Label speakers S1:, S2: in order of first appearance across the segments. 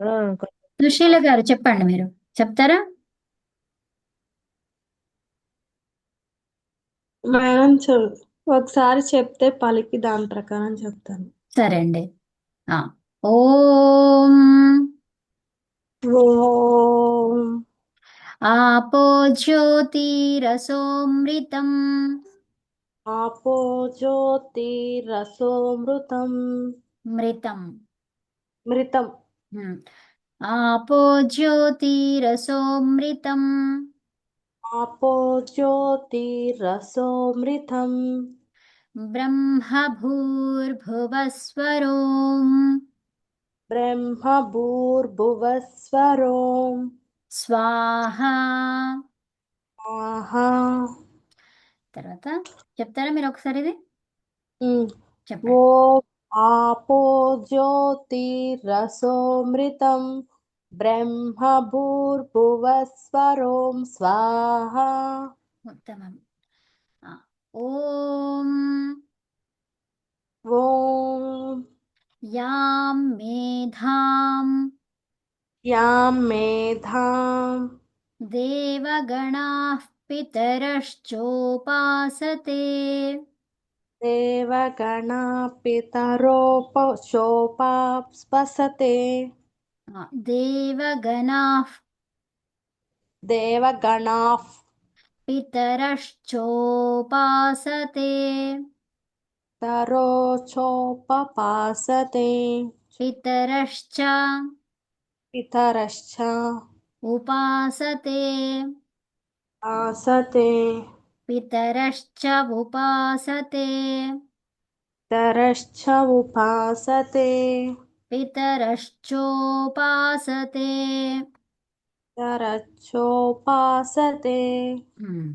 S1: ఆ!
S2: సుశీల గారు చెప్పండి, మీరు చెప్తారా?
S1: మేడం ఒకసారి చెప్తే పలికి దాని ప్రకారం చెప్తాను.
S2: సరే అండి. ఆ, ఓం
S1: ఓం
S2: ఆపో జ్యోతిరసోమృతం
S1: ఆపో జ్యోతిరసోమృతం
S2: మృతం.
S1: మృతం.
S2: హ్మ్. ఆపో జ్యోతిరసోమృతం
S1: ఆపో జ్యోతిరసోమృతం
S2: బ్రహ్మ భూర్భువస్వరోం
S1: బ్రహ్మ భూర్భువస్వరోం
S2: స్వాహా.
S1: ఆహా.
S2: తర్వాత చెప్తారా మీరు ఒకసారి ఇది?
S1: ఉమ్.
S2: చెప్పండి.
S1: ఓం ఆపో జ్యోతిరసోమృతం బ్రహ్మ భూర్భువస్వరోం స్వాహా.
S2: ఉత్తమం. ఆ, ఓం
S1: ఓం
S2: యాం మేధాం
S1: యాం మేధాం
S2: దేవగణాః పితరశ్చోపాసతే.
S1: దేవగణా పితరోపశోపాస్పసతే.
S2: దేవగణాః
S1: దేవగణాః
S2: పితరశ్చోపాసతే.
S1: తరోచోపపాసతే.
S2: పితరశ్చ
S1: పితరశ్చ
S2: ఉపాసతే.
S1: ఆసతే.
S2: పితరశ్చ ఉపాసతే.
S1: తరశ్చ ఉపాసతే.
S2: పితరశ్చోపాసతే.
S1: తరచ్చోపాసతే.
S2: హ్మ్.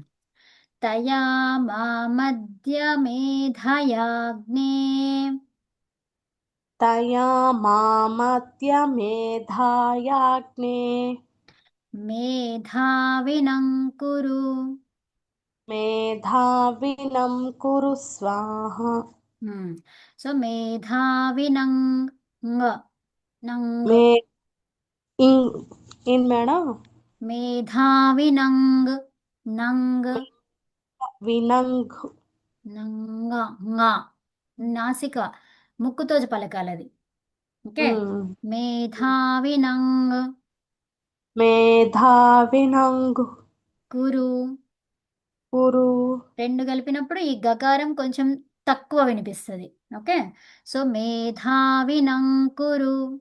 S2: తయా మామద్యమేధయాగ్నే
S1: తయా మామత్యమేధాయాగ్నే
S2: మేధావినం కురు.
S1: మేధావినం కురు స్వాహా.
S2: హ్మ్. సో మేధావినం నంగ్
S1: మే ఇన్ ఇన్ మేడం.
S2: మేధావినంగ్ నంగ్
S1: వినంగ్.
S2: నంగ ంగ నాసిక ముక్కుతో పలకాలి అది. ఓకే.
S1: ఉమ్.
S2: మేధావినంగ్
S1: మేధావినంగ్
S2: కురు.
S1: కురు.
S2: రెండు కలిపినప్పుడు ఈ గకారం కొంచెం తక్కువ వినిపిస్తుంది. ఓకే. సో మేధావినంకురు.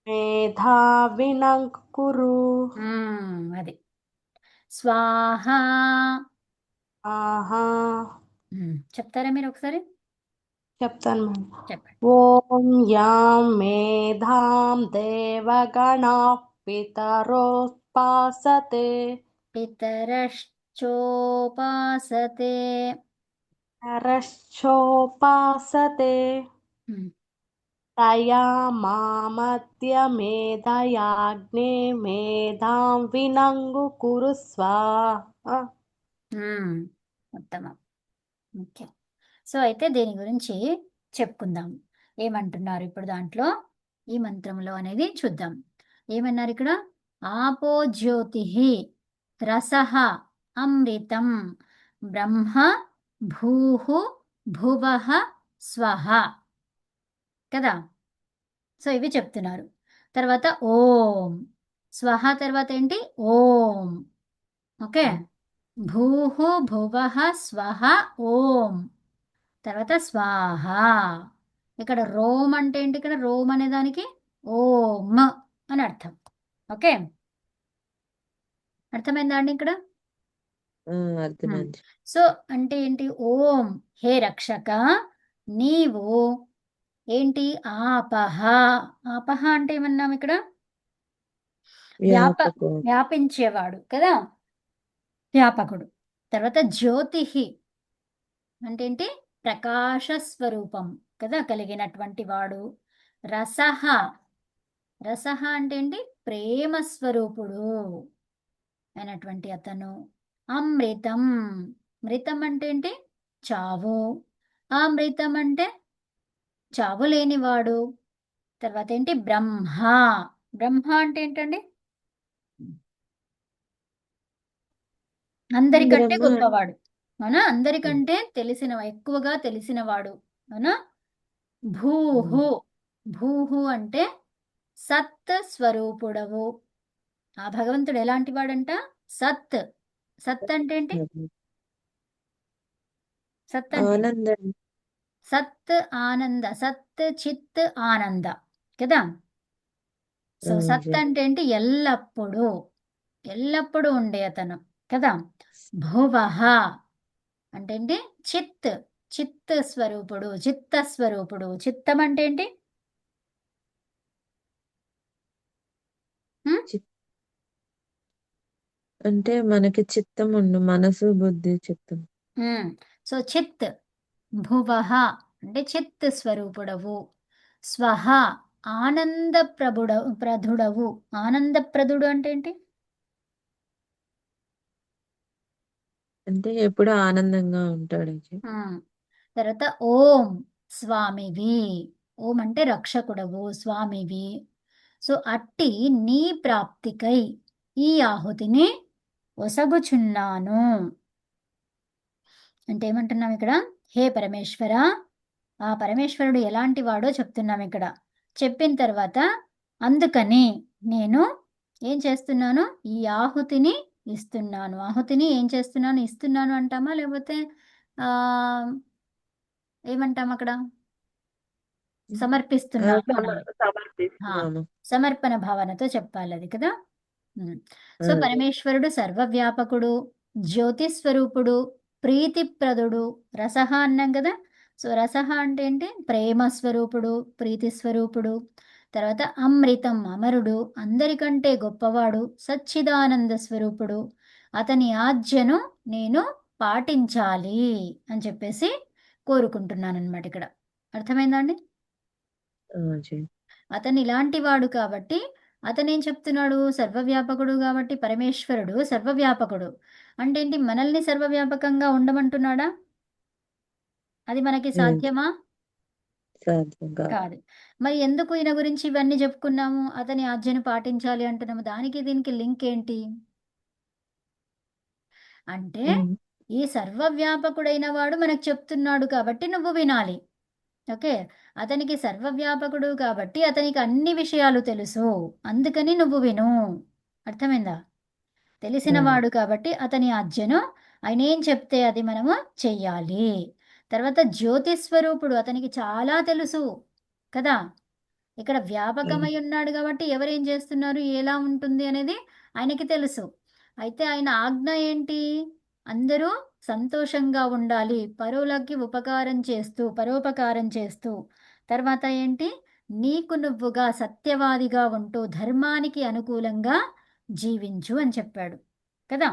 S1: మేధావినంగ్ కురు.
S2: అది. స్వాహ.
S1: ఆహా.
S2: చెప్తారా మీరు ఒకసారి?
S1: చెప్తాను మేడం.
S2: చెప్పండి.
S1: ఓం యాం మేధాం దేవగణా పితరోపాసతే.
S2: పితరశ్చోపాసతే.
S1: నరశ్చోపాసతే.
S2: ఉమ్,
S1: తయా మామద్యమేధయాగ్నే మేధాం వినంగు కురు స్వాహా.
S2: ఉమ్, ఉత్తమం. ఓకే. సో అయితే దీని గురించి చెప్పుకుందాం. ఏమంటున్నారు ఇప్పుడు దాంట్లో, ఈ మంత్రంలో అనేది చూద్దాం. ఏమన్నారు ఇక్కడ? ఆపో జ్యోతి రసః అమృతం బ్రహ్మ భూః భువః స్వః కదా. సో ఇవి చెప్తున్నారు. తర్వాత ఓం. స్వహ తర్వాత ఏంటి? ఓం. ఓకే. భూః భువః స్వః ఓం. తర్వాత స్వాహ. ఇక్కడ రోమ్ అంటే ఏంటి? ఇక్కడ రోమ్ అనే దానికి ఓం అని అర్థం. ఓకే. అర్థమైందా అండి ఇక్కడ?
S1: ఆ,
S2: హ్మ్.
S1: అర్థమైంది.
S2: సో అంటే ఏంటి? ఓం, హే రక్షక, నీవు ఏంటి? ఆపహ. ఆపహ అంటే ఏమన్నాం ఇక్కడ? వ్యాప
S1: వ్యాపకం.
S2: వ్యాపించేవాడు కదా, వ్యాపకుడు. తర్వాత జ్యోతిహి అంటే ఏంటి? ప్రకాశ స్వరూపం కదా, కలిగినటువంటి వాడు. రసహ. రసహ అంటే ఏంటి? ప్రేమ స్వరూపుడు అయినటువంటి అతను. అమృతం. మృతం అంటే ఏంటి? చావు. అమృతం అంటే చావు లేనివాడు. తర్వాత ఏంటి? బ్రహ్మ. బ్రహ్మ అంటే ఏంటండి? అందరికంటే
S3: బ్రహ్మ
S2: గొప్పవాడు, అవునా? అందరికంటే ఎక్కువగా తెలిసినవాడు, అవునా? భూహు. భూహు అంటే సత్ స్వరూపుడవు. ఆ భగవంతుడు ఎలాంటి వాడంట? సత్. సత్ అంటే ఏంటి? సత్ అంటే
S3: ఆనందం.
S2: సత్ ఆనంద, సత్ చిత్ ఆనంద, కదా? సో సత్ అంటే ఏంటి? ఎల్లప్పుడూ, ఎల్లప్పుడూ ఉండే అతను, కదా? భువః అంటే ఏంటి? చిత్. చిత్ స్వరూపుడు, చిత్త స్వరూపుడు. చిత్తం అంటే ఏంటి? హ్మ్?
S3: అంటే మనకి చిత్తం ఉండు, మనసు బుద్ధి చిత్తం.
S2: సో చిత్. భువః అంటే చిత్ స్వరూపుడవు. స్వహ ఆనంద ప్రధుడవు. ఆనందప్రదుడు అంటే ఏంటి?
S3: అంటే ఎప్పుడు ఆనందంగా ఉంటాడు.
S2: తర్వాత ఓం స్వామివి. ఓం అంటే రక్షకుడవు, స్వామివి. సో అట్టి నీ ప్రాప్తికై ఈ ఆహుతిని ఒసగుచున్నాను. అంటే ఏమంటున్నాం ఇక్కడ? హే పరమేశ్వర, ఆ పరమేశ్వరుడు ఎలాంటి వాడో చెప్తున్నాం ఇక్కడ. చెప్పిన తర్వాత అందుకని నేను ఏం చేస్తున్నాను? ఈ ఆహుతిని ఇస్తున్నాను. ఆహుతిని ఏం చేస్తున్నాను? ఇస్తున్నాను అంటామా, లేకపోతే ఆ ఏమంటాం అక్కడ? సమర్పిస్తున్నాను అనాలి.
S3: సమర్పిస్తున్నాము.
S2: సమర్పణ భావనతో చెప్పాలి అది, కదా? సో పరమేశ్వరుడు సర్వవ్యాపకుడు, జ్యోతిస్వరూపుడు, ప్రీతిప్రదుడు. రసహ అన్నాం కదా. సో రసహ అంటే ఏంటి? ప్రేమ స్వరూపుడు, ప్రీతి స్వరూపుడు. తర్వాత అమృతం, అమరుడు, అందరికంటే గొప్పవాడు, సచ్చిదానంద స్వరూపుడు. అతని ఆజ్ఞను నేను పాటించాలి అని చెప్పేసి కోరుకుంటున్నాను అనమాట ఇక్కడ. అర్థమైందా అండి? అతను ఇలాంటి వాడు కాబట్టి అతను ఏం చెప్తున్నాడు? సర్వవ్యాపకుడు కాబట్టి పరమేశ్వరుడు సర్వవ్యాపకుడు అంటే ఏంటి? మనల్ని సర్వవ్యాపకంగా ఉండమంటున్నాడా? అది మనకి సాధ్యమా? కాదు. మరి ఎందుకు ఈయన గురించి ఇవన్నీ చెప్పుకున్నాము? అతని ఆజ్ఞను పాటించాలి అంటున్నాము. దానికి దీనికి లింక్ ఏంటి అంటే, ఈ సర్వవ్యాపకుడైన వాడు మనకు చెప్తున్నాడు కాబట్టి నువ్వు వినాలి. ఓకే. అతనికి సర్వవ్యాపకుడు కాబట్టి అతనికి అన్ని విషయాలు తెలుసు, అందుకని నువ్వు విను. అర్థమైందా? తెలిసినవాడు కాబట్టి అతని ఆజ్ఞను ఆయన ఏం చెప్తే అది మనము చెయ్యాలి. తర్వాత జ్యోతిస్వరూపుడు, అతనికి చాలా తెలుసు, కదా? ఇక్కడ వ్యాపకమై ఉన్నాడు కాబట్టి ఎవరేం చేస్తున్నారు, ఎలా ఉంటుంది అనేది ఆయనకి తెలుసు. అయితే ఆయన ఆజ్ఞ ఏంటి? అందరూ సంతోషంగా ఉండాలి, పరులకి పరోపకారం చేస్తూ. తర్వాత ఏంటి? నీకు నువ్వుగా సత్యవాదిగా ఉంటూ ధర్మానికి అనుకూలంగా జీవించు అని చెప్పాడు, కదా?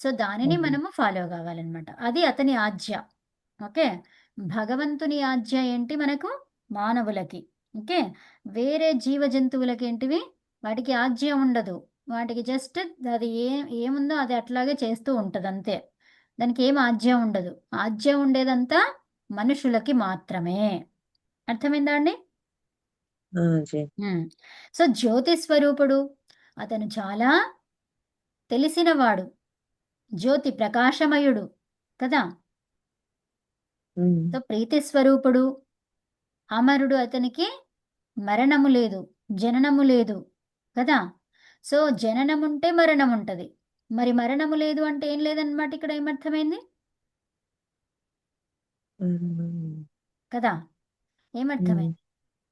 S2: సో దానిని మనము ఫాలో కావాలన్నమాట. అది అతని ఆజ్ఞ. ఓకే. భగవంతుని ఆజ్ఞ ఏంటి మనకు? మానవులకి. ఓకే. వేరే జీవ జంతువులకి ఏంటివి? వాటికి ఆజ్ఞ ఉండదు. వాటికి జస్ట్ అది ఏముందో అది అట్లాగే చేస్తూ ఉంటుంది అంతే. దానికి ఏం ఆజ్ఞ ఉండదు. ఆజ్ఞ ఉండేదంతా మనుషులకి మాత్రమే. అర్థమైందా అండి? సో జ్యోతి స్వరూపుడు, అతను చాలా తెలిసినవాడు, జ్యోతి ప్రకాశమయుడు, కదా? సో ప్రీతి స్వరూపుడు, అమరుడు, అతనికి మరణము లేదు, జననము లేదు, కదా? సో జననముంటే మరణం ఉంటుంది. మరి మరణము లేదు అంటే ఏం లేదన్నమాట. ఇక్కడ ఏమర్థమైంది కదా? ఏమర్థమైంది?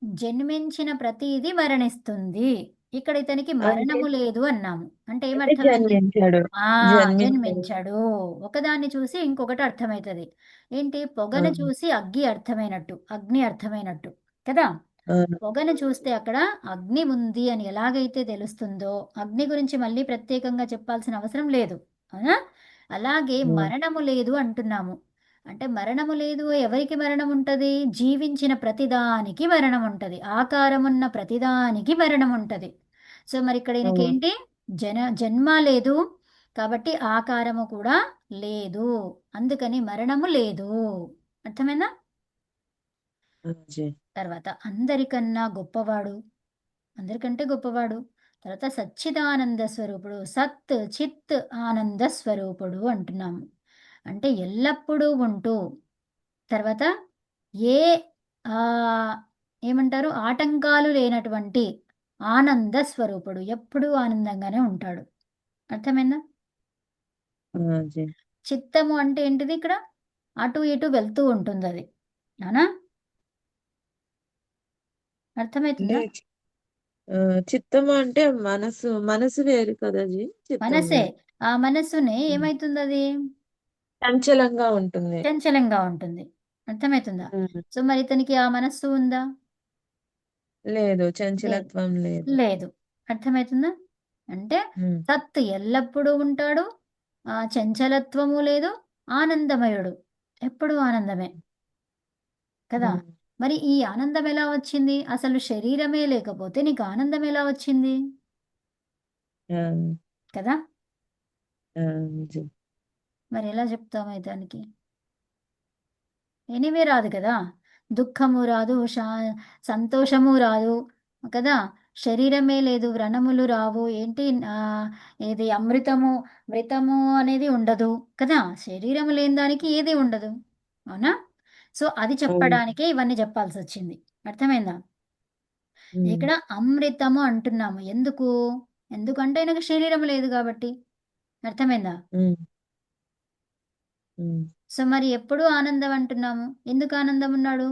S2: జన్మించిన ప్రతిది మరణిస్తుంది. ఇక్కడ ఇతనికి మరణము లేదు అన్నాము అంటే ఏమర్థమైంది? జన్మించాడు. ఒకదాన్ని చూసి ఇంకొకటి అర్థమవుతుంది. ఏంటి? పొగను చూసి అగ్ని అర్థమైనట్టు, కదా? పొగను చూస్తే అక్కడ అగ్ని ఉంది అని ఎలాగైతే తెలుస్తుందో, అగ్ని గురించి మళ్ళీ ప్రత్యేకంగా చెప్పాల్సిన అవసరం లేదు, అవునా? అలాగే మరణము లేదు అంటున్నాము అంటే మరణము లేదు. ఎవరికి మరణం ఉంటుంది? జీవించిన ప్రతిదానికి మరణం ఉంటుంది, ఆకారమున్న ప్రతిదానికి మరణం ఉంటుంది. సో మరి ఇక్కడ ఈయనకేంటి? జన్మ లేదు కాబట్టి ఆకారము కూడా లేదు, అందుకని మరణము లేదు. అర్థమైందా? తర్వాత అందరికన్నా గొప్పవాడు, అందరికంటే గొప్పవాడు. తర్వాత సచ్చిదానంద స్వరూపుడు, సత్ చిత్ ఆనంద స్వరూపుడు అంటున్నాము. అంటే ఎల్లప్పుడూ ఉంటూ, తర్వాత ఏ ఏమంటారు, ఆటంకాలు లేనటువంటి ఆనంద స్వరూపుడు, ఎప్పుడూ ఆనందంగానే ఉంటాడు. అర్థమైందా?
S3: జీ.
S2: చిత్తము అంటే ఏంటిది ఇక్కడ? అటు ఇటు వెళ్తూ ఉంటుంది అది, అవునా?
S3: అంటే
S2: అర్థమవుతుందా?
S3: చిత్తము అంటే మనసు మనసు వేరు కదా జీ, చిత్తం
S2: మనసే.
S3: వేరు.
S2: ఆ మనస్సునే ఏమైతుంది అది?
S3: చంచలంగా ఉంటుంది.
S2: చంచలంగా ఉంటుంది. అర్థమవుతుందా?
S3: ఉమ్.
S2: సో మరి ఇతనికి ఆ మనస్సు ఉందా?
S3: లేదు,
S2: లేదు.
S3: చంచలత్వం లేదు.
S2: లేదు. అర్థమవుతుందా? అంటే
S3: ఉమ్.
S2: సత్ ఎల్లప్పుడూ ఉంటాడు, చంచలత్వము లేదు, ఆనందమయుడు, ఎప్పుడూ ఆనందమే కదా.
S3: ఉమ్.
S2: మరి ఈ ఆనందం ఎలా వచ్చింది? అసలు శరీరమే లేకపోతే నీకు ఆనందం ఎలా వచ్చింది
S3: ఆ,
S2: కదా?
S3: ఆ, జీ.
S2: మరి ఎలా చెప్తాము దానికి? ఎనివే రాదు కదా. దుఃఖము రాదు, సంతోషము రాదు కదా. శరీరమే లేదు, వ్రణములు రావు, ఏంటి ఇది అమృతము మృతము అనేది ఉండదు కదా. శరీరం లేని దానికి ఏది ఉండదు, అవునా? సో అది
S3: అవును.
S2: చెప్పడానికే ఇవన్నీ చెప్పాల్సి వచ్చింది. అర్థమైందా?
S3: ఉమ్.
S2: ఇక్కడ అమృతము అంటున్నాము ఎందుకు? ఎందుకంటే ఆయనకు శరీరం లేదు కాబట్టి. అర్థమైందా?
S3: ఉమ్. ఉమ్.
S2: సో మరి ఎప్పుడు ఆనందం అంటున్నాము, ఎందుకు ఆనందం ఉన్నాడు?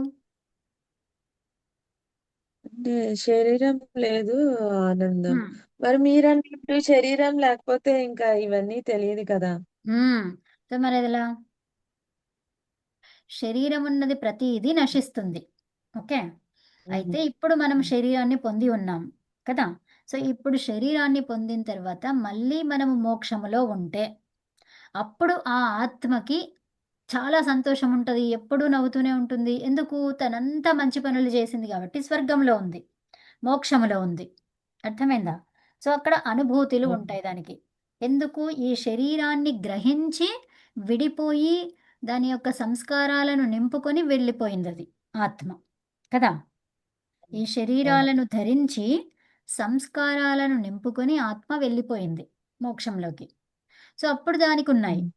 S3: అంటే శరీరం లేదు, ఆనందం.
S2: హ్మ్.
S3: మరి మీరన్నట్టు శరీరం లేకపోతే ఇంకా ఇవన్నీ తెలియదు కదా.
S2: సో మరి అది ఎలా? శరీరం ఉన్నది ప్రతిదీ నశిస్తుంది, ఓకే.
S3: ఉమ్.
S2: అయితే ఇప్పుడు మనం శరీరాన్ని పొంది ఉన్నాం కదా. సో ఇప్పుడు శరీరాన్ని పొందిన తర్వాత మళ్ళీ మనము మోక్షములో ఉంటే అప్పుడు ఆ ఆత్మకి చాలా సంతోషం ఉంటుంది, ఎప్పుడూ నవ్వుతూనే ఉంటుంది. ఎందుకు? తనంతా మంచి పనులు చేసింది కాబట్టి స్వర్గంలో ఉంది, మోక్షములో ఉంది. అర్థమైందా? సో అక్కడ అనుభూతులు
S3: ఉమ్.
S2: ఉంటాయి దానికి. ఎందుకు? ఈ శరీరాన్ని గ్రహించి విడిపోయి దాని యొక్క సంస్కారాలను నింపుకొని వెళ్ళిపోయింది అది ఆత్మ కదా. ఈ
S3: అవును.
S2: శరీరాలను ధరించి సంస్కారాలను నింపుకొని ఆత్మ వెళ్ళిపోయింది మోక్షంలోకి. సో అప్పుడు దానికి ఉన్నాయి.
S3: ఉమ్.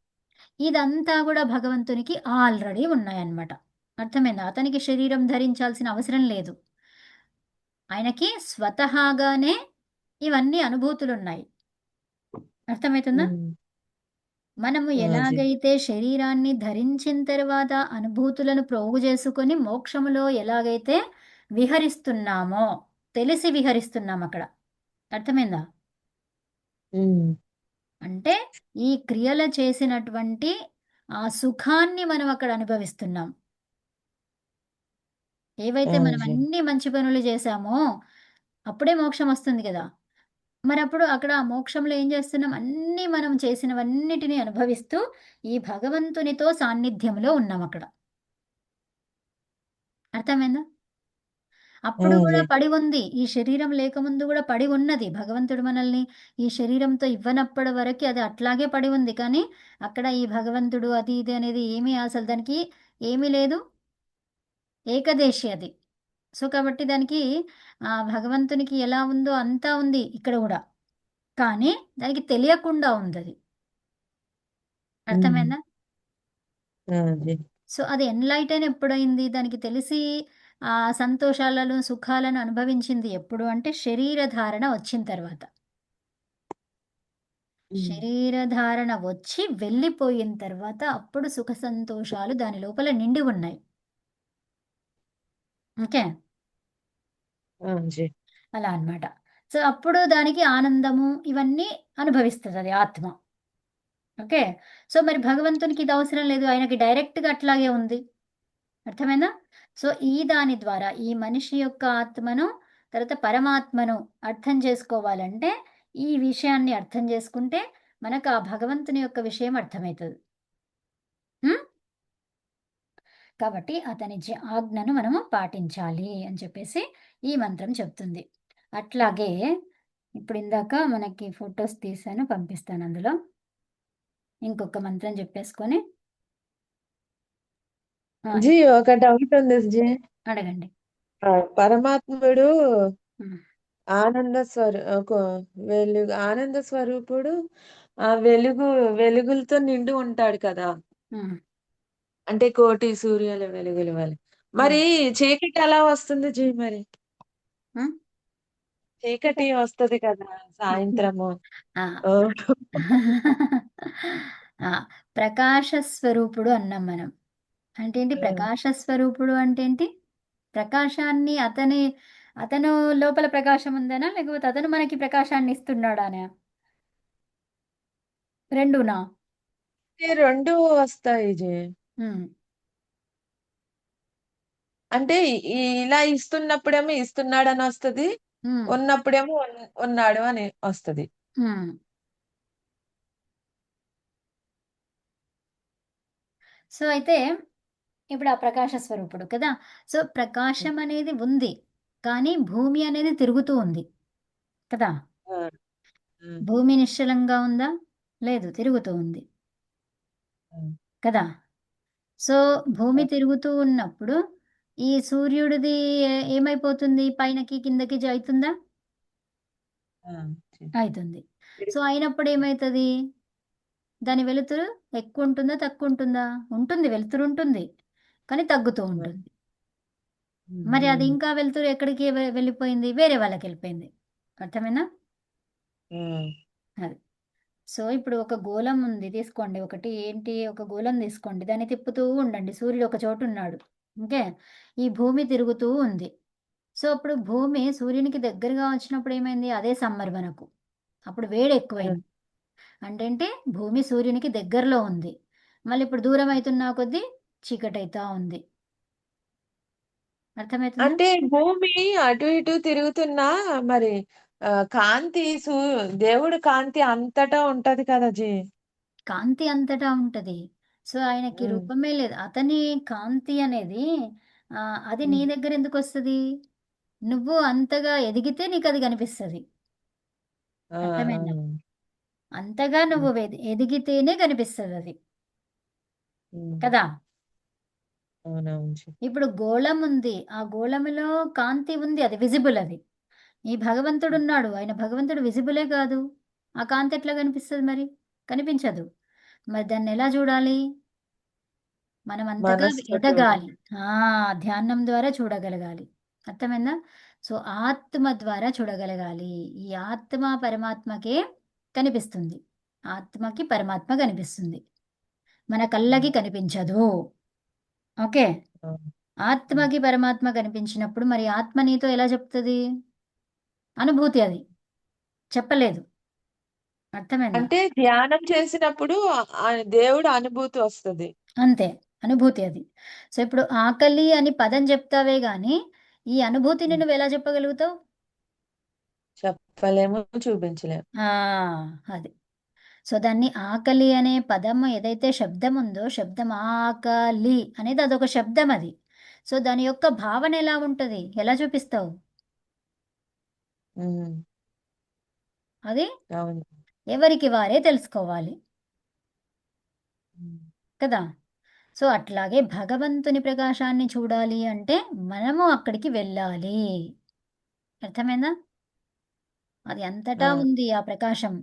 S2: ఇదంతా కూడా భగవంతునికి ఆల్రెడీ ఉన్నాయన్నమాట. అర్థమైందా? అతనికి శరీరం ధరించాల్సిన అవసరం లేదు. ఆయనకి స్వతహాగానే ఇవన్నీ అనుభూతులున్నాయి. అర్థమవుతుందా?
S3: ఉమ్.
S2: మనము
S3: జీ.
S2: ఎలాగైతే శరీరాన్ని ధరించిన తర్వాత అనుభూతులను ప్రోగు చేసుకొని మోక్షములో ఎలాగైతే విహరిస్తున్నామో, తెలిసి విహరిస్తున్నాం అక్కడ. అర్థమైందా?
S3: ఉమ్.
S2: అంటే ఈ క్రియలు చేసినటువంటి ఆ సుఖాన్ని మనం అక్కడ అనుభవిస్తున్నాం. ఏవైతే మనం
S3: జీ.
S2: అన్ని మంచి పనులు చేశామో అప్పుడే మోక్షం వస్తుంది కదా. మరప్పుడు అక్కడ ఆ మోక్షంలో ఏం చేస్తున్నాం? అన్నీ మనం చేసినవన్నిటిని అనుభవిస్తూ ఈ భగవంతునితో సాన్నిధ్యంలో ఉన్నాం అక్కడ. అర్థమైందా? అప్పుడు కూడా
S3: జీ.
S2: పడి ఉంది. ఈ శరీరం లేకముందు కూడా పడి ఉన్నది. భగవంతుడు మనల్ని ఈ శరీరంతో ఇవ్వనప్పటి వరకు అది అట్లాగే పడి ఉంది. కానీ అక్కడ ఈ భగవంతుడు అది ఇది అనేది ఏమీ అసలు దానికి ఏమీ లేదు. ఏకదేశి అది. సో కాబట్టి దానికి భగవంతునికి ఎలా ఉందో అంతా ఉంది ఇక్కడ కూడా. కానీ దానికి తెలియకుండా ఉందది.
S3: ఉమ్.
S2: అర్థమైందా?
S3: జీ.
S2: సో అది ఎన్‌లైటన్ ఎప్పుడైంది? దానికి తెలిసి సంతోషాలను, సుఖాలను అనుభవించింది ఎప్పుడు అంటే శరీర ధారణ వచ్చిన తర్వాత.
S3: ఉమ్.
S2: శరీర ధారణ వచ్చి వెళ్ళిపోయిన తర్వాత అప్పుడు సుఖ సంతోషాలు దాని లోపల నిండి ఉన్నాయి. ఓకే.
S3: జీ.
S2: అలా అన్నమాట. సో అప్పుడు దానికి ఆనందము ఇవన్నీ అనుభవిస్తదది ఆత్మ. ఓకే. సో మరి భగవంతునికి ఇది అవసరం లేదు. ఆయనకి డైరెక్ట్‌గా అట్లాగే ఉంది. అర్థమైందా? సో ఈ దాని ద్వారా ఈ మనిషి యొక్క ఆత్మను, తర్వాత పరమాత్మను అర్థం చేసుకోవాలంటే ఈ విషయాన్ని అర్థం చేసుకుంటే మనకు ఆ భగవంతుని యొక్క విషయం అర్థమైతది. హ్మ్. కాబట్టి అతని ఆజ్ఞను మనము పాటించాలి అని చెప్పేసి ఈ మంత్రం చెప్తుంది. అట్లాగే ఇప్పుడు ఇందాక మనకి ఫోటోస్ తీశాను, పంపిస్తాను అందులో. ఇంకొక మంత్రం చెప్పేసుకొని
S3: జీ, ఒక డౌట్ ఉంది జీ.
S2: అడగండి.
S3: పరమాత్ముడు
S2: హ్మ్.
S3: ఆనంద వెలుగు ఆనంద స్వరూపుడు ఆ వెలుగు వెలుగులతో నిండి ఉంటాడు కదా.
S2: ఉమ్,
S3: అంటే కోటి సూర్యుల వెలుగుల వలె.
S2: ఉమ్,
S3: మరి చీకటి ఎలా వస్తుంది జీ మరి?
S2: ఉమ్.
S3: చీకటి వస్తది కదా సాయంత్రము.
S2: ఆ,
S3: ఆ,
S2: ఆ, ప్రకాశ స్వరూపుడు అన్నాం మనం. అంటే ఏంటి
S3: ఆ,
S2: ప్రకాశ స్వరూపుడు అంటే ఏంటి? ప్రకాశాన్ని అతను లోపల ప్రకాశం ఉందనా, లేకపోతే అతను మనకి ప్రకాశాన్ని ఇస్తున్నాడానా? రెండునా?
S3: ఈ రెండు వస్తాయి జీ.
S2: ఉమ్,
S3: అంటే ఇలా ఇస్తున్నప్పుడేమో ఇస్తున్నాడని వస్తది.
S2: ఉమ్,
S3: ఉన్నప్పుడేమో ఉన్నాడు అని వస్తది.
S2: ఉమ్. సో అయితే ఇప్పుడు ఆ ప్రకాశ స్వరూపుడు కదా. సో ప్రకాశం అనేది ఉంది, కానీ భూమి అనేది తిరుగుతూ ఉంది కదా.
S3: ఆ, ఆ,
S2: భూమి నిశ్చలంగా ఉందా? లేదు, తిరుగుతూ ఉంది
S3: ఆ,
S2: కదా. సో భూమి
S3: ఆ,
S2: తిరుగుతూ ఉన్నప్పుడు ఈ సూర్యుడిది ఏమైపోతుంది? పైనకి కిందకి అవుతుందా?
S3: ఆ, జీ.
S2: అవుతుంది. సో అయినప్పుడు ఏమవుతుంది? దాని వెలుతురు ఎక్కువ ఉంటుందా, తక్కువ ఉంటుందా? ఉంటుంది, వెలుతురు ఉంటుంది, కానీ తగ్గుతూ
S3: ఆ,
S2: ఉంటుంది. మరి అది
S3: ఉమ్,
S2: ఇంకా వెలుతురు ఎక్కడికి వెళ్ళిపోయింది? వేరే వాళ్ళకి వెళ్ళిపోయింది. అర్థమైనా?
S3: ఉమ్,
S2: అది. సో ఇప్పుడు ఒక గోళం ఉంది తీసుకోండి, ఒకటి ఏంటి, ఒక గోళం తీసుకోండి, దాన్ని తిప్పుతూ ఉండండి. సూర్యుడు ఒక చోటు ఉన్నాడు, ఓకే. ఈ భూమి తిరుగుతూ ఉంది. సో అప్పుడు భూమి సూర్యునికి దగ్గరగా వచ్చినప్పుడు ఏమైంది? అదే సమ్మర్ మనకు. అప్పుడు వేడి
S3: ఆ.
S2: ఎక్కువైంది. అంటే ఏంటి? భూమి సూర్యునికి దగ్గరలో ఉంది. మళ్ళీ ఇప్పుడు దూరం అవుతున్న కొద్దీ చీకటి అవుతా ఉంది. అర్థమవుతుందా?
S3: అంటే భూమి అటు ఇటు తిరుగుతున్నా మరి కాంతి దేవుడు కాంతి అంతటా ఉంటది కదా జీ.
S2: కాంతి అంతటా ఉంటది. సో ఆయనకి
S3: ఉమ్,
S2: రూపమే లేదు. అతని కాంతి అనేది అది నీ
S3: ఉమ్.
S2: దగ్గర ఎందుకొస్తది? నువ్వు అంతగా ఎదిగితే నీకది కనిపిస్తది.
S3: ఆ, ఆ,
S2: అర్థమైందా? అంతగా
S3: ఉమ్,
S2: నువ్వు ఎదిగితేనే కనిపిస్తదది
S3: ఉమ్.
S2: కదా.
S3: అవునవును జీ.
S2: ఇప్పుడు గోళం ఉంది. ఆ గోళములో కాంతి ఉంది. అది విజిబుల్ అది. ఈ భగవంతుడున్నాడు. ఆయన భగవంతుడు విజిబులే కాదు. ఆ కాంతి ఎట్లా కనిపిస్తది మరి? కనిపించదు. మరి దాన్నెలా చూడాలి? మనం అంతగా
S3: మనస్తోటి
S2: ఎదగాలి. ఆ! ధ్యానం ద్వారా చూడగలగాలి. అర్థమైందా? సో, ఆత్మ ద్వారా చూడగలగాలి. ఈ ఆత్మ పరమాత్మకే కనిపిస్తుంది. ఆత్మకి పరమాత్మ కనిపిస్తుంది. మన కళ్ళకి కనిపించదు. ఓకే.
S3: ఆ,
S2: ఆత్మకి పరమాత్మ కనిపించినప్పుడు మరి ఆత్మ నీతో ఎలా చెప్తది? అనుభూతి అది. చెప్పలేదు. అర్థమైందా?
S3: అంటే ధ్యానం చేసినప్పుడు ఆ దేవుడు అనుభూతి వస్తది.
S2: అంతే. అనుభూతి అది. సో, ఇప్పుడు ఆకలి అని పదం చెప్తావే గానీ, ఈ అనుభూతిని
S3: ఉమ్.
S2: నువ్వెలా చెప్పగలుగుతావు?
S3: చెప్పలేము, చూపించలేము.
S2: ఆ! అది. సో, దాన్ని ఆకలి అనే పదం ఏదైతే శబ్దం ఉందో, శబ్దం ఆకలి అనేది అదొక శబ్దం అది. సో, దాని యొక్క భావన ఎలా ఉంటది? ఎలా చూపిస్తావు?
S3: ఉమ్,
S2: అది
S3: అవును.
S2: ఎవరికి వారే తెలుసుకోవాలి
S3: ఉమ్,
S2: కదా. సో, అట్లాగే భగవంతుని ప్రకాశాన్ని చూడాలి అంటే మనము అక్కడికి వెళ్ళాలి. అర్థమైందా? అది అంతటా
S3: ఆ,
S2: ఉంది ఆ ప్రకాశం.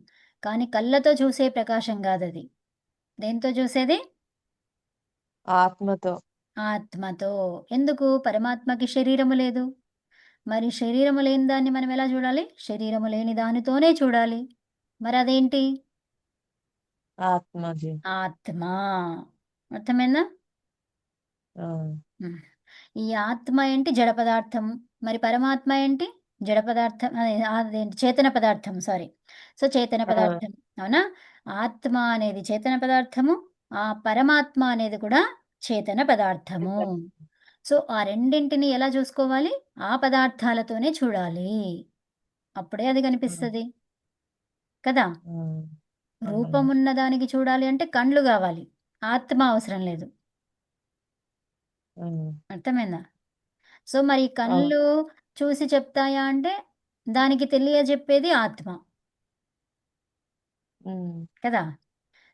S2: కానీ కళ్ళతో చూసే ప్రకాశం గాదది. దేనితో చూసేది?
S3: ఆత్మతో.
S2: ఆత్మతో. ఎందుకు? పరమాత్మకి శరీరము లేదు. మరి శరీరము లేని దాన్ని మనం ఎలా చూడాలి? శరీరము లేని దానితోనే చూడాలి. మరదేంటి?
S3: ఆత్మజీ.
S2: ఆత్మ. అర్థమైందా?
S3: ఆ,
S2: హ్మ్. ఈ ఆత్మ ఏంటి? జడ పదార్థం. మరి పరమాత్మ ఏంటి? జడ పదార్థం, అదేంటి చేతన పదార్థం, సారీ. సో, చేతన
S3: ఆ.
S2: పదార్థం. అవునా? ఆత్మ అనేది చేతన పదార్థము. ఆ పరమాత్మ అనేది కూడా చేతన పదార్థము. సో, ఆ రెండింటిని ఎలా చూసుకోవాలి? ఆ పదార్థాలతోనే చూడాలి. అప్పుడే అది
S3: ఆ,
S2: కనిపిస్తది కదా.
S3: ఆ, అవును.
S2: రూపమున్న దానికి చూడాలి అంటే కండ్లు గావాలి. ఆత్మ అవసరం లేదు.
S3: ఆ,
S2: అర్థమైందా? సో, మరి
S3: అవును.
S2: కళ్ళు చూసి చెప్తాయా అంటే, దానికి తెలియజెప్పేది ఆత్మ
S3: ఉమ్,
S2: కదా.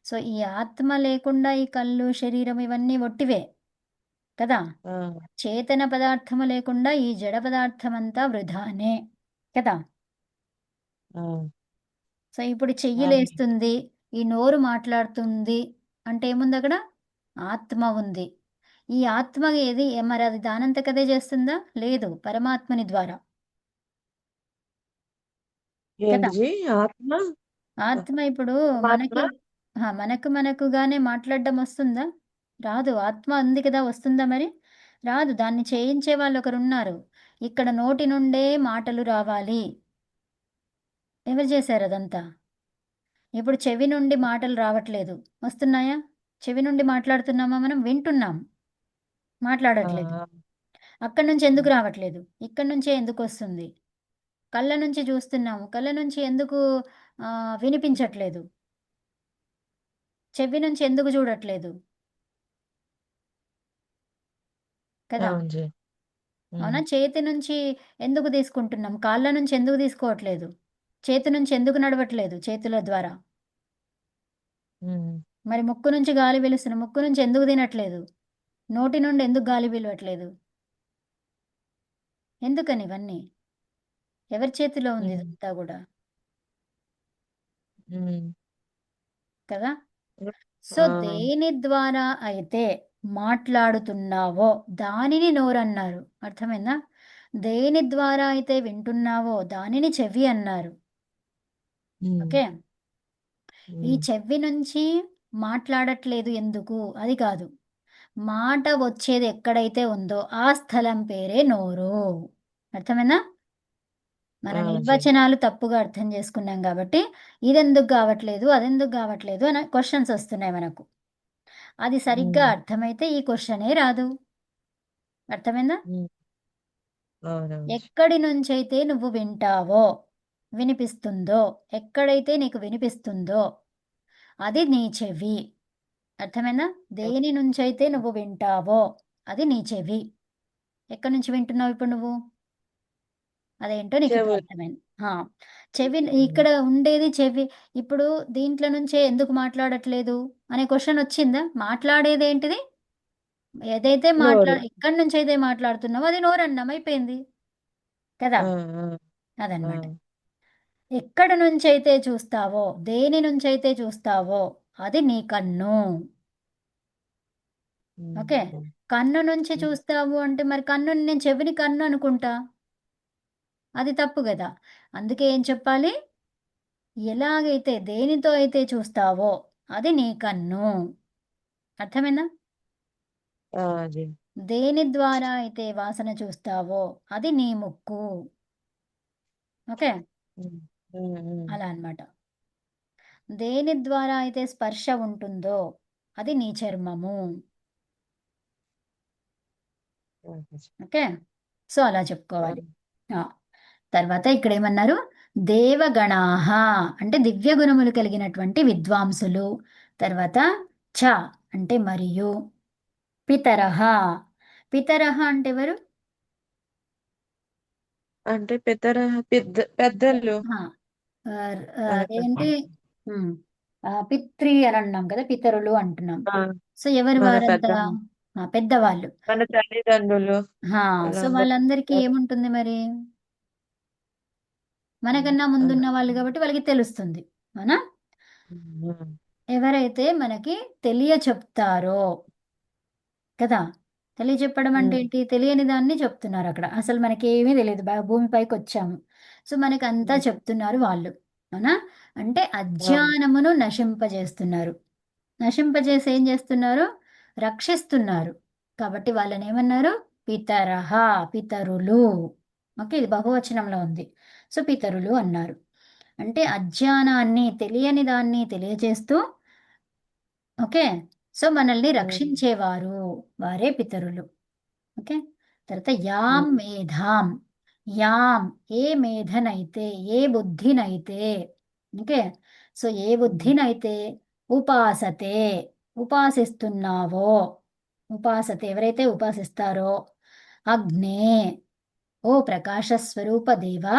S2: సో, ఈ ఆత్మ లేకుండా ఈ కళ్ళు, శరీరం ఇవన్నీ ఒట్టివే కదా.
S3: ఆ,
S2: చేతన పదార్థము లేకుండా ఈ జడ పదార్థమంతా వృధానే కదా.
S3: ఆ,
S2: సో ఇప్పుడు చెయ్యి
S3: ఆ,
S2: లేస్తుంది, ఈ నోరు మాట్లాడుతుంది అంటే ఏముంది అక్కడ? ఆత్మ ఉంది. ఈ ఆత్మ ఏది మరి అది దానంతకదే చేస్తుందా? లేదు, పరమాత్మని ద్వారా కదా.
S3: ఏంటిది ఆత్మ?
S2: ఆత్మ ఇప్పుడు
S3: పరమాత్మ.
S2: మనకి మనకుగానే మాట్లాడడం వస్తుందా? రాదు. ఆత్మ ఉంది కదా, వస్తుందా మరి? రాదు. దాన్ని చేయించే వాళ్ళు ఒకరున్నారు. ఇక్కడ నోటి నుండే మాటలు రావాలి. ఎవరు చేశారు అదంతా? ఇప్పుడు చెవి నుండి మాటలు రావట్లేదు, వస్తున్నాయా? చెవి నుండి మాట్లాడుతున్నామా? మనం వింటున్నాం,
S3: ఆ,
S2: మాట్లాడట్లేదు. అక్కడి నుంచి ఎందుకు రావట్లేదు? ఇక్కడి నుంచే ఎందుకు వస్తుంది? కళ్ళ నుంచి చూస్తున్నాము, కళ్ళ నుంచి ఎందుకు వినిపించట్లేదు? చెవి నుంచి ఎందుకు చూడట్లేదు? కదా.
S3: అవును జీ.
S2: అవునా? చేతి నుంచి ఎందుకు తీసుకుంటున్నాం, కాళ్ళ నుంచి ఎందుకు తీసుకోవట్లేదు? చేతి నుంచి ఎందుకు నడవట్లేదు, చేతుల ద్వారా?
S3: ఉమ్,
S2: మరి ముక్కు నుంచి గాలి పీలుస్తున్నాం, ముక్కు నుంచి ఎందుకు తినట్లేదు? నోటి నుండి ఎందుకు గాలి పీలవట్లేదు? ఎందుకని ఇవన్నీ? ఎవరి చేతిలో ఉంది
S3: ఉమ్,
S2: ఇదంతా కూడా?
S3: ఉమ్,
S2: కదా. సో
S3: ఆ,
S2: దేని ద్వారా అయితే మాట్లాడుతున్నావో దానిని నోరన్నారు. అర్థమైందా? దేని ద్వారా అయితే వింటున్నావో దానిని చెవి అన్నారు.
S3: ఉమ్,
S2: ఓకే. ఈ
S3: ఉమ్,
S2: చెవి నుంచి మాట్లాడట్లేదు ఎందుకు? అది కాదు. మాట వచ్చేది ఎక్కడైతే ఉందో ఆ స్థలం పేరే నోరు. అర్థమైందా? మన
S3: ఆ, జీ.
S2: నిర్వచనాలు తప్పుగా అర్థం చేసుకున్నాం కాబట్టి ఇదెందుకు కావట్లేదు, అదెందుకు కావట్లేదు అని క్వశ్చన్స్ వస్తున్నాయి మనకు. అది సరిగ్గా
S3: ఉమ్,
S2: అర్థమైతే ఈ క్వశ్చనే రాదు. అర్థమైందా?
S3: ఉమ్, అవునవును జీ.
S2: ఎక్కడి నుంచైతే నువ్వు వింటావో, వినిపిస్తుందో, ఎక్కడైతే నీకు వినిపిస్తుందో అది నీ చెవి. అర్థమైందా? దేని నుంచైతే నువ్వు వింటావో అది నీ చెవి. ఎక్కడి నుంచి వింటున్నావు ఇప్పుడు నువ్వు? అదేంటో నీకు ఇప్పుడు
S3: చెవులు.
S2: అర్థమైంది. ఆ, చెవి
S3: ఉమ్,
S2: ఇక్కడ ఉండేది చెవి. ఇప్పుడు దీంట్లో నుంచే ఎందుకు మాట్లాడట్లేదు అనే క్వశ్చన్ వచ్చిందా? మాట్లాడేది ఏంటిది? ఏదైతే
S3: నోరు.
S2: ఎక్కడి నుంచి అయితే మాట్లాడుతున్నావో అది నోరన్నం అయిపోయింది కదా.
S3: ఆ, ఆ, ఆ,
S2: అదనమాట. ఎక్కడి నుంచైతే చూస్తావో, దేని నుంచైతే చూస్తావో అది నీ కన్ను. ఓకే.
S3: ఉమ్,
S2: కన్ను నుంచి
S3: ఉమ్,
S2: చూస్తావు అంటే మరి కన్నుని నేను చెవిని కన్ను అనుకుంటా, అది తప్పు కదా. అందుకే ఏం చెప్పాలి? ఎలాగైతే దేనితో అయితే చూస్తావో అది నీ కన్ను. అర్థమైందా?
S3: ఆ, జీ.
S2: దేని ద్వారా అయితే వాసన చూస్తావో అది నీ ముక్కు. ఓకే.
S3: ఉమ్, ఉమ్, ఉమ్,
S2: అలా అన్నమాట. దేని ద్వారా అయితే స్పర్శ ఉంటుందో అది నీ చర్మము.
S3: Okay G.
S2: ఓకే. సో అలా
S3: ఆ,
S2: చెప్పుకోవాలి. ఆ, తర్వాత ఇక్కడ ఏమన్నారు? దేవగణాహ అంటే దివ్య గుణములు కలిగినటువంటి విద్వాంసులు. తర్వాత చ అంటే మరియు. పితరహ. పితరహ అంటే ఎవరు?
S3: అంటే పెద్దలు.
S2: ఆ, ఆ,
S3: ఆ,
S2: అదేంటి? ఉమ్, పిత్రి అని అన్నాం కదా, పితరులు అంటున్నాం.
S3: ఆ,
S2: సో ఎవరు
S3: మన
S2: వారంతా?
S3: పెద్దమ్మ,
S2: పెద్దవాళ్ళు.
S3: మన తల్లిదండ్రులు
S2: సో
S3: వాళ్ళందరూ
S2: వాళ్ళందరికీ
S3: చెప్తారు.
S2: ఏముంటుంది మరి?
S3: ఉమ్,
S2: మనకన్నా
S3: అదే.
S2: ముందున్న వాళ్ళు కాబట్టి వాళ్ళకి తెలుస్తుంది. అవునా?
S3: ఉమ్,
S2: ఎవరైతే మనకి తెలియ చెప్తారో కదా. తెలియచెప్పడం అంటే
S3: ఉమ్,
S2: ఏంటి? తెలియని దాన్ని చెప్తున్నారు అక్కడ. అసలు మనకి ఏమీ తెలియదు, భూమిపైకి వచ్చాము. సో మనకి అంతా
S3: ఉమ్,
S2: చెప్తున్నారు వాళ్ళు. అవునా? అంటే
S3: అవును.
S2: అజ్ఞానమును నశింపజేస్తున్నారు. నశింపజేసి ఏం చేస్తున్నారు? రక్షిస్తున్నారు. కాబట్టి వాళ్ళని ఏమన్నారు? పితరహ, పితరులు. ఓకే, ఇది బహువచనంలో ఉంది. సో పితరులు అన్నారు. అంటే అజ్ఞానాన్ని, తెలియని దాన్ని తెలియజేస్తూ, ఓకే, సో మనల్ని
S3: ఉమ్,
S2: రక్షించేవారు, వారే పితరులు. ఓకే. తర్వాత యాం
S3: ఉమ్,
S2: మేధాం. యాం, ఏ మేధనైతే, ఏ బుద్ధినైతే. ఓకే. సో ఏ
S3: ఉమ్,
S2: బుద్ధినైతే ఉపాసతే, ఉపాసిస్తున్నావో, ఉపాసతే ఎవరైతే ఉపాసిస్తారో, అగ్నే, ఓ ప్రకాశ స్వరూప దేవా,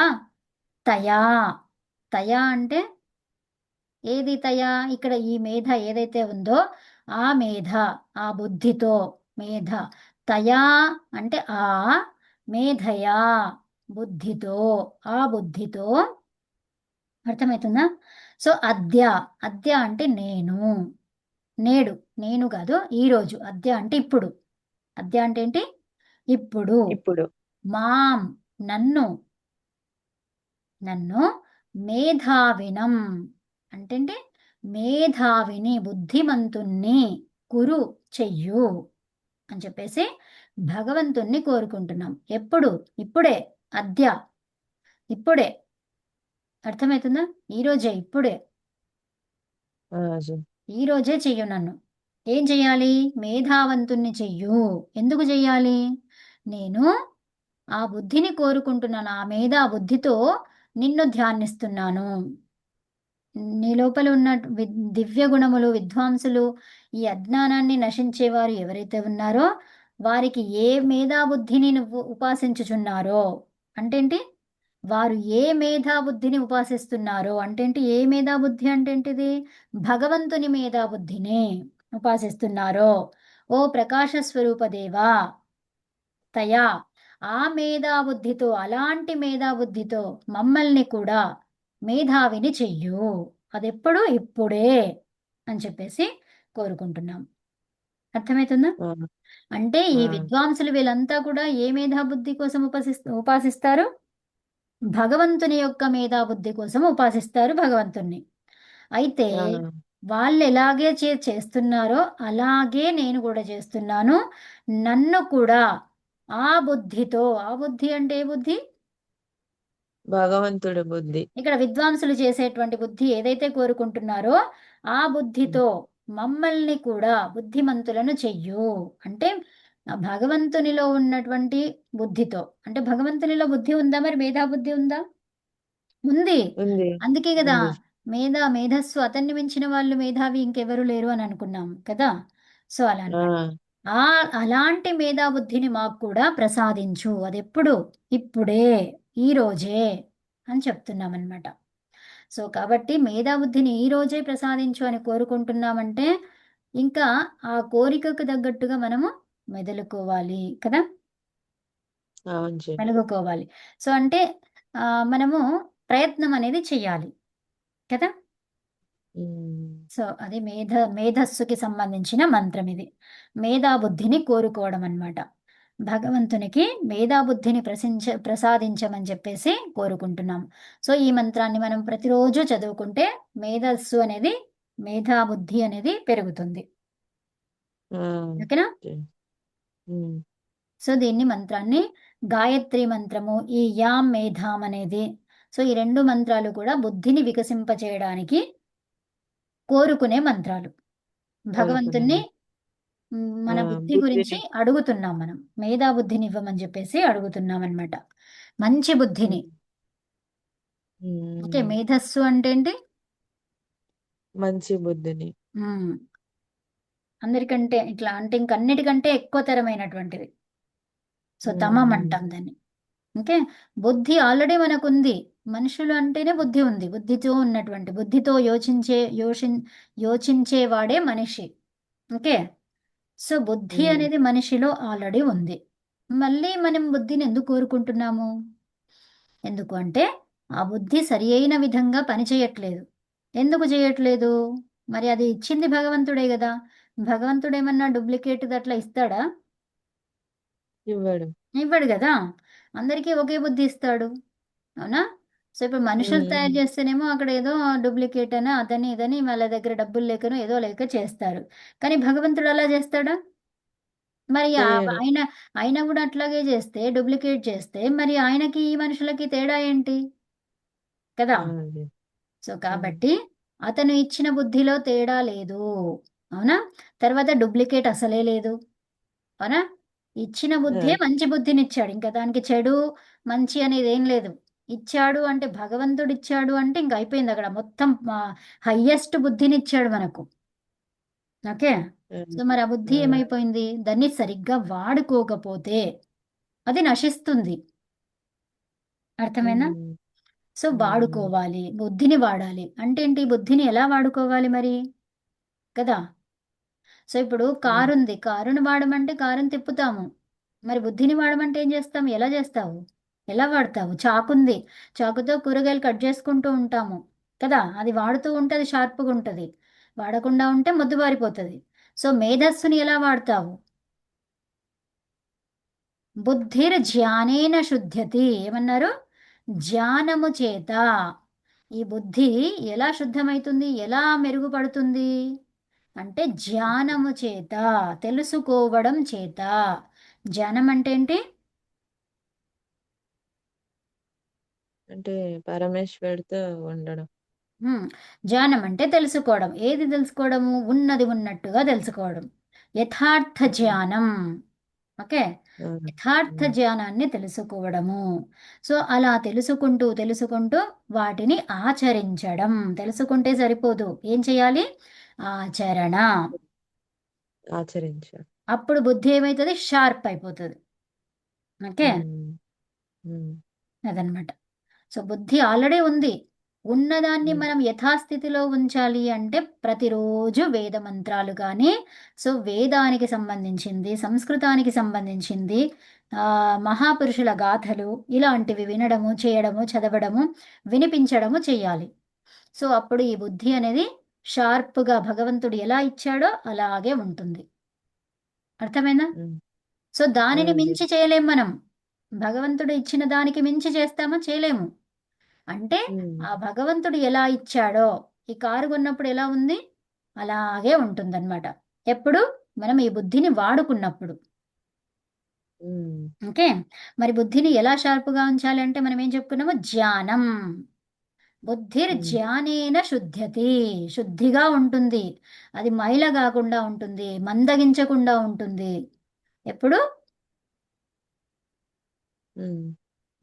S2: తయా. తయా అంటే ఏది తయా? ఇక్కడ ఈ మేధ ఏదైతే ఉందో ఆ మేధ, ఆ బుద్ధితో. మేధ తయా అంటే మేధయా, బుద్ధితో, ఆ బుద్ధితో అర్థమవుతుందా? సో అద్య, అద్య అంటే నేను, నేడు, నేను కాదు ఈరోజు. అద్య అంటే ఇప్పుడు. అద్య అంటే ఏంటి? ఇప్పుడు.
S3: ఇప్పుడు.
S2: మాం, నన్ను, నన్ను మేధావినం అంటే ఏంటి? మేధావిని, బుద్ధిమంతుణ్ణి, కురు, చెయ్యు అని చెప్పేసి భగవంతుణ్ణి కోరుకుంటున్నాం. ఎప్పుడు? ఇప్పుడే. అద్య, ఇప్పుడే. అర్థమవుతుందా? ఈరోజే, ఇప్పుడే,
S3: ఆ, జీ.
S2: ఈరోజే చెయ్యు నన్ను. ఏం చెయ్యాలి? మేధావంతుణ్ణి చెయ్యు. ఎందుకు చెయ్యాలి? నేను ఆ బుద్ధిని కోరుకుంటున్నాను. ఆ మేధా బుద్ధితో నిన్ను ధ్యానిస్తున్నాను. నీ లోపల ఉన్న దివ్య గుణములు, విద్వాంసులు, ఈ అజ్ఞానాన్ని నశించేవారు ఎవరైతే ఉన్నారో వారికి ఏ మేధాబుద్ధిని నువ్వు ఉపాసించుచున్నారో అంటేంటి? వారు ఏ మేధాబుద్ధిని ఉపాసిస్తున్నారో అంటేంటి? ఏ మేధాబుద్ధి అంటేంటిది? భగవంతుని మేధాబుద్ధిని ఉపాసిస్తున్నారో. ఓ ప్రకాశ స్వరూప దేవా, తయా ఆ మేధాబుద్ధితో, అలాంటి మేధాబుద్ధితో మమ్మల్ని కూడా మేధావిని చెయ్యు. అదెప్పుడు? ఇప్పుడే అని చెప్పేసి కోరుకుంటున్నాం. అర్థమవుతుందా?
S3: ఆ,
S2: అంటే ఈ
S3: ఆ,
S2: విద్వాంసులు వీళ్ళంతా కూడా ఏ మేధాబుద్ధి కోసం ఉపాసిస్తారు? భగవంతుని యొక్క మేధాబుద్ధి కోసం ఉపాసిస్తారు భగవంతుణ్ణి. అయితే
S3: ఆ.
S2: వాళ్ళు ఎలాగే చేస్తున్నారో అలాగే నేను కూడా చేస్తున్నాను. నన్ను కూడా ఆ బుద్ధితో, ఆ బుద్ధి అంటే ఏ బుద్ధి?
S3: భగవంతుడి బుద్ధి.
S2: ఇక్కడ విద్వాంసులు చేసేటువంటి బుద్ధి ఏదైతే కోరుకుంటున్నారో ఆ బుద్ధితో మమ్మల్ని కూడా బుద్ధిమంతులను చెయ్యు. అంటే ఆ భగవంతునిలో ఉన్నటువంటి బుద్ధితో. అంటే భగవంతునిలో బుద్ధి ఉందా? మరి మేధాబుద్ధి ఉందా? ఉంది.
S3: ఉంది.
S2: అందుకే కదా
S3: ఉంది.
S2: మేధస్సు, అతన్ని మించిన వాళ్ళు మేధావి ఇంకెవరు లేరు అని అనుకున్నాం కదా. సో అలా
S3: ఆ,
S2: అన్నమాట. అలాంటి మేధాబుద్ధిని మాకు కూడా ప్రసాదించు. అదెప్పుడు? ఇప్పుడే, ఈ రోజే అని చెప్తున్నాం అనమాట. సో కాబట్టి మేధాబుద్ధిని ఈ రోజే ప్రసాదించు అని కోరుకుంటున్నామంటే ఇంకా ఆ కోరికకు తగ్గట్టుగా మనము మెదలుకోవాలి కదా,
S3: అవును జీ.
S2: మెలుగుకోవాలి. సో అంటే మనము ప్రయత్నం అనేది చెయ్యాలి కదా.
S3: ఉమ్.
S2: సో అది మేధస్సుకి సంబంధించిన మంత్రం ఇది. మేధాబుద్ధిని కోరుకోవడం అన్నమాట. భగవంతునికి మేధాబుద్ధిని ప్రసాదించమని చెప్పేసి కోరుకుంటున్నాం. సో ఈ మంత్రాన్ని మనం ప్రతిరోజు చదువుకుంటే మేధస్సు అనేది, మేధాబుద్ధి అనేది పెరుగుతుంది.
S3: ఆ,
S2: ఓకేనా?
S3: జీ. ఉమ్.
S2: సో దీన్ని మంత్రాన్ని గాయత్రి మంత్రము, ఈ యాం మేధాం అనేది, సో ఈ రెండు మంత్రాలు కూడా బుద్ధిని వికసింపచేయడానికి కోరుకునే మంత్రాలు. భగవంతుణ్ణి
S3: కోరుకునేది.
S2: మన
S3: ఆ,
S2: బుద్ధి గురించి
S3: బుద్ధిని.
S2: అడుగుతున్నాం మనం. మేధా బుద్ధిని ఇవ్వమని చెప్పేసి అడుగుతున్నాం అనమాట. మంచి బుద్ధిని. ఓకే,
S3: ఉమ్.
S2: మేధస్సు అంటే ఏంటి?
S3: మంచి బుద్ధిని.
S2: ఉమ్, అందరికంటే ఇట్లా అంటే ఇంకన్నిటికంటే ఎక్కువ తరమైనటువంటిది. సో తమం
S3: ఉమ్.
S2: అంటాం దాన్ని. ఓకే, బుద్ధి ఆల్రెడీ మనకుంది. మనుషులు అంటేనే బుద్ధి ఉంది. బుద్ధితో ఉన్నటువంటి, బుద్ధితో యోచించేవాడే మనిషి. ఓకే, సో బుద్ధి
S3: ఉమ్.
S2: అనేది మనిషిలో ఆల్రెడీ ఉంది. మళ్ళీ మనం బుద్ధిని ఎందుకు కోరుకుంటున్నాము? ఎందుకు అంటే ఆ బుద్ధి సరి అయిన విధంగా పనిచేయట్లేదు. ఎందుకు చేయట్లేదు? మరి అది ఇచ్చింది భగవంతుడే కదా. భగవంతుడు ఏమన్నా డూప్లికేట్ అట్లా ఇస్తాడా?
S3: ఇవ్వడు.
S2: ఇవ్వడు కదా. అందరికీ ఒకే బుద్ధి ఇస్తాడు. అవునా? సో ఇప్పుడు మనుషులు తయారు
S3: ఉమ్.
S2: చేస్తేనేమో అక్కడ ఏదో డూప్లికేట్ అని అదని ఇదని వాళ్ళ దగ్గర డబ్బులు లేకనో ఏదో లేక చేస్తారు. కానీ భగవంతుడు అలా చేస్తాడా? మరి
S3: చేయడు.
S2: ఆయన ఆయన కూడా అట్లాగే చేస్తే, డూప్లికేట్ చేస్తే మరి ఆయనకి ఈ మనుషులకి తేడా ఏంటి కదా.
S3: అది.
S2: సో
S3: ఉమ్.
S2: కాబట్టి అతను ఇచ్చిన బుద్ధిలో తేడా లేదు. అవునా? తర్వాత డూప్లికేట్ అసలే లేదు. అవునా? ఇచ్చిన బుద్ధే
S3: అది.
S2: మంచి బుద్ధిని ఇచ్చాడు. ఇంకా దానికి చెడు మంచి అనేది ఏం లేదు. ఇచ్చాడు అంటే భగవంతుడు ఇచ్చాడు అంటే ఇంక అయిపోయింది అక్కడ మొత్తం. హయ్యెస్ట్ బుద్ధిని ఇచ్చాడు మనకు. ఓకే,
S3: అది.
S2: సో మరి ఆ బుద్ధి
S3: ఆ.
S2: ఏమైపోయింది? దాన్ని సరిగ్గా వాడుకోకపోతే అది నశిస్తుంది. అర్థమైనా?
S3: ఉమ్.
S2: సో
S3: ఉమ్.
S2: వాడుకోవాలి, బుద్ధిని వాడాలి. అంటే ఏంటి? బుద్ధిని ఎలా వాడుకోవాలి మరి కదా. సో ఇప్పుడు కారు
S3: ఉమ్.
S2: ఉంది, కారుని వాడమంటే కారుని తిప్పుతాము. మరి బుద్ధిని వాడమంటే ఏం చేస్తాం? ఎలా చేస్తావు? ఎలా వాడతావు? చాకుంది, చాకుతో కూరగాయలు కట్ చేసుకుంటూ ఉంటాము. కదా, అది వాడుతూ ఉంటే అది షార్ప్గా ఉంటుంది, వాడకుండా ఉంటే మొద్దుబారిపోతుంది. సో మేధస్సుని ఎలా వాడతావు? బుద్ధిర్ జ్ఞానేన శుద్ధ్యతి. ఏమన్నారు? జ్ఞానము చేత. ఈ బుద్ధి ఎలా శుద్ధమైతుంది, ఎలా మెరుగుపడుతుంది అంటే జ్ఞానము చేత, తెలుసుకోవడం చేత. జ్ఞానం అంటే ఏంటి?
S3: అంటే పరమేశ్వరుడితో ఉండడం.
S2: జ్ఞానం అంటే తెలుసుకోవడం. ఏది తెలుసుకోవడము? ఉన్నది ఉన్నట్టుగా తెలుసుకోవడం, యథార్థ జ్ఞానం. ఓకే,
S3: ఆ,
S2: యథార్థ
S3: ఉమ్,
S2: జ్ఞానాన్ని తెలుసుకోవడము. సో అలా తెలుసుకుంటూ తెలుసుకుంటూ వాటిని ఆచరించడం. తెలుసుకుంటే సరిపోదు, ఏం చేయాలి? ఆచరణ.
S3: ఆచరించాలి.
S2: అప్పుడు బుద్ధి ఏమవుతుంది? షార్ప్ అయిపోతుంది. ఓకే,
S3: ఉమ్, ఉమ్,
S2: అదనమాట. సో బుద్ధి ఆల్రెడీ ఉంది, ఉన్నదాన్ని
S3: ఉమ్,
S2: మనం యథాస్థితిలో ఉంచాలి అంటే ప్రతిరోజు వేద మంత్రాలు కానీ, సో వేదానికి సంబంధించింది, సంస్కృతానికి సంబంధించింది, మహాపురుషుల గాథలు ఇలాంటివి వినడము, చేయడము, చదవడము, వినిపించడము చేయాలి. సో అప్పుడు ఈ బుద్ధి అనేది షార్ప్గా భగవంతుడు ఎలా ఇచ్చాడో అలాగే ఉంటుంది. అర్థమైందా?
S3: ఉమ్.
S2: సో దానిని
S3: అవునండి.
S2: మించి చేయలేం మనం. భగవంతుడు ఇచ్చిన దానికి మించి చేస్తామా? చేయలేము. అంటే
S3: ఉమ్,
S2: ఆ భగవంతుడు ఎలా ఇచ్చాడో, ఈ కారు కొన్నప్పుడు ఎలా ఉంది అలాగే ఉంటుందన్నమాట, ఎప్పుడు మనం ఈ బుద్ధిని వాడుకున్నప్పుడు.
S3: ఉమ్,
S2: ఓకే, మరి బుద్ధిని ఎలా షార్ప్గా ఉంచాలి అంటే మనం ఏం చెప్పుకున్నాము? జ్ఞానం. బుద్ధిర్
S3: ఉమ్,
S2: జ్ఞానేన శుద్ధ్యతి. శుద్ధిగా ఉంటుంది, అది మైల కాకుండా ఉంటుంది, మందగించకుండా ఉంటుంది. ఎప్పుడు?
S3: ఉమ్.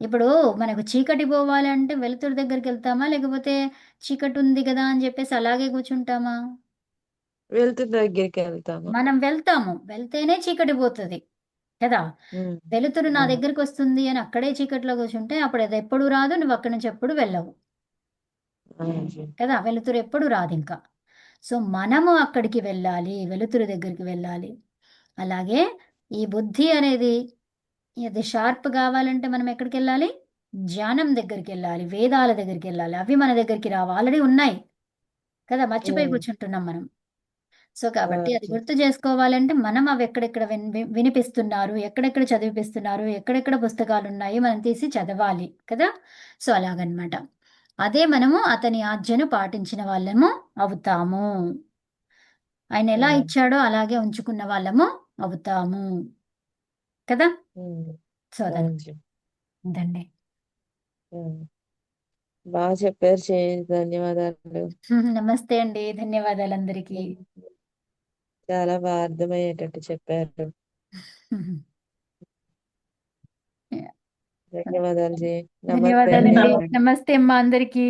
S2: ఇప్పుడు మనకు చీకటి పోవాలంటే వెలుతురు దగ్గరికి వెళ్తామా, లేకపోతే చీకటి ఉంది కదా అని చెప్పేసి అలాగే కూర్చుంటామా?
S3: వెళ్తున్న దగ్గరికి వెళ్తాము.
S2: మనం వెళ్తాము, వెళ్తేనే చీకటి పోతుంది కదా.
S3: ఉమ్,
S2: వెలుతురు నా
S3: అవును.
S2: దగ్గరికి వస్తుంది అని అక్కడే చీకట్లో కూర్చుంటే అప్పుడు అది ఎప్పుడు రాదు, నువ్వు అక్కడి నుంచి ఎప్పుడు వెళ్ళవు
S3: అవునండి.
S2: కదా, వెలుతురు ఎప్పుడు రాదు ఇంకా. సో మనము అక్కడికి వెళ్ళాలి, వెలుతురు దగ్గరికి వెళ్ళాలి. అలాగే ఈ బుద్ధి అనేది ఇది షార్ప్ కావాలంటే మనం ఎక్కడికి వెళ్ళాలి? జ్ఞానం దగ్గరికి వెళ్ళాలి, వేదాల దగ్గరికి వెళ్ళాలి. అవి మన దగ్గరికి రావు, ఆల్రెడీ ఉన్నాయి కదా, మర్చిపోయి
S3: ఉమ్,
S2: కూర్చుంటున్నాం మనం. సో కాబట్టి అది
S3: అవునండి.
S2: గుర్తు చేసుకోవాలంటే మనం అవి ఎక్కడెక్కడ వినిపిస్తున్నారు, ఎక్కడెక్కడ చదివిపిస్తున్నారు, ఎక్కడెక్కడ పుస్తకాలు ఉన్నాయి మనం తీసి చదవాలి కదా. సో అలాగనమాట. అదే మనము అతని ఆజ్ఞను పాటించిన వాళ్ళము అవుతాము. ఆయన ఎలా
S3: ఉమ్,
S2: ఇచ్చాడో అలాగే ఉంచుకున్న వాళ్ళము అవుతాము కదా.
S3: ఉమ్,
S2: సో
S3: అవునండి.
S2: అదండి.
S3: ఉమ్. బాగా చెప్పారు. ధన్యవాదాలు.
S2: నమస్తే అండి, ధన్యవాదాలు అందరికీ.
S3: చాలా బాగా అర్థమయ్యేటట్టు చెప్పారు. ధన్యవాదాలు జీ. నమస్తే అండి
S2: ధన్యవాదాలండి,
S3: అందరికి.
S2: నమస్తే అమ్మా అందరికీ.